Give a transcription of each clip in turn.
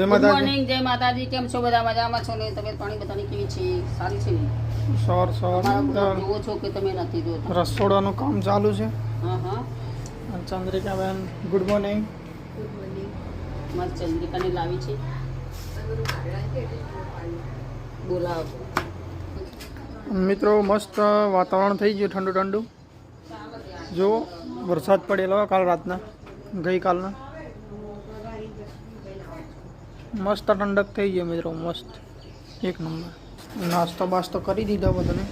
જય ગુડ માતાજી મોર્નિંગ, જય માતાજી. કેમ છો બધા? મજામાં છો ને? તબિયત પાણી બધાની કેવી છે? સારી છે ને? સવાર અમારા જુઓ છો કે તમે નથી જોતા? રસોડાનું કામ ચાલુ છે. હા હા, અને Chandrikaben good morning. Good morning. મારી ચંદ્રિકાને લાવી છે. બોલાવો. મિત્રો મસ્ત વાતાવરણ થઈ ગયું ઠંડુ ઠંડુ. જો વરસાદ પડેલો કાલ રાતના ગઈકાલના મસ્ત ઠંડક થઈ ગઈ મિત્રો, મસ્ત એક નંબર. નાસ્તો બાસ્તો કરી દીધો બધાને.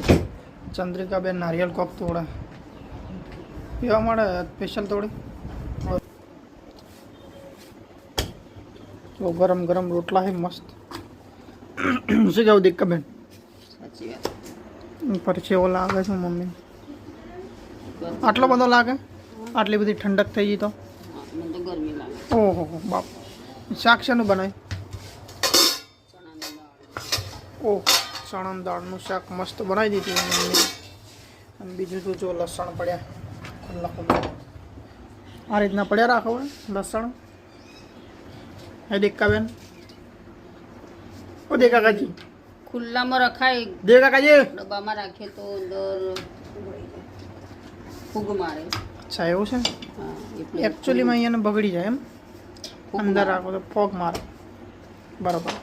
ચંદ્રિકાબેન નારિયેલ કોક તોડે પીવા મળે સ્પેશિયલ તોડી. તો ગરમ ગરમ રોટલા છે મસ્ત. શું કેવું દીકકાબેન? સાચી વાત. પરસેવો લાગે છે મમ્મી. આટલો બધો લાગે? આટલી બધી ઠંડક થઈ ગઈ તો? હા, મને તો ગરમી લાગે. ઓહો બાપ. શાક શાનું બનાય? ચણાની દાળ. ઓહ, ચણાની દાળનું શાક મસ્ત બનાવી દીધું મમ્મી. અને બીજું તો જો લસણ પડ્યા ખુલ્લા ખુલ્લા આ રીતના પડ્યા રાખો લસણ. હે દીકકાબેન, ઓ દે કાકાજી, ખુલ્લામાં રખાય, દે કાકાજી. ડબ્બામાં રાખીએ તો અંદર ફૂગ મારે. અચ્છા એવું છે. હા, એટલે એકચ્યુઅલીમાં અહીંયાને બગડી જાય એમ. ફૂગ અંદર મારે. રાખો તો ફોગ મારે. બરાબર,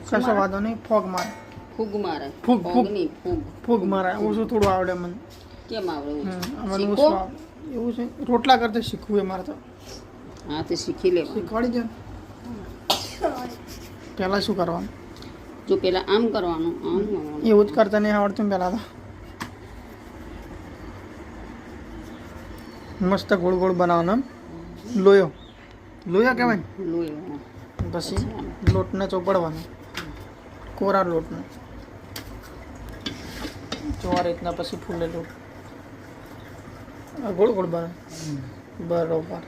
કશો વાંધો નહીં. ફોગ મારે, ફૂગ મારે. ફૂગ, ફૂગ. ફૂગ નહીં, ફૂગ. ફૂગ મારે. ઓછું થોડું આવડે મને. કેમ આવડે? મને શીખો. ઓછું આવડે. એવું છે, રોટલા કરતા શીખવું એ મારે તો. હા, તે શીખી લેવાનું. શીખવાડી દે. પહેલાં શું કરવાનું? જો પેલા આમ કરવાનું, આમ કરવાનું. એવું જ કરતા નહીં આવડતું પહેલાં તો. મસ્ત ગોળ ગોળ બનાવવાનો એમ. લોયો લોયો કહેવાય ને. લોહી, હા. પછી લોટને ચોપડવાનો, કોરા લોટને. જો આ રીતના પછી ફૂલે લોટ. આ ગોળ ગોળ બને. બરોબર.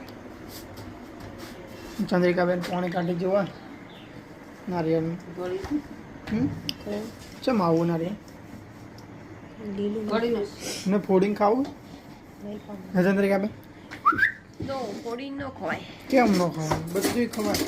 ચંદ્રિકાબેન પાણી કાઢી જોવા નારિયેળનું. ગળી. ચમ આવું નારિયેળ ગળીને. ને ફોડીને ખાવું? હે ચંદ્રિકાબેન? ફોડી ન ખવાય. કેમ ન ખવાય? બધું ખવાય.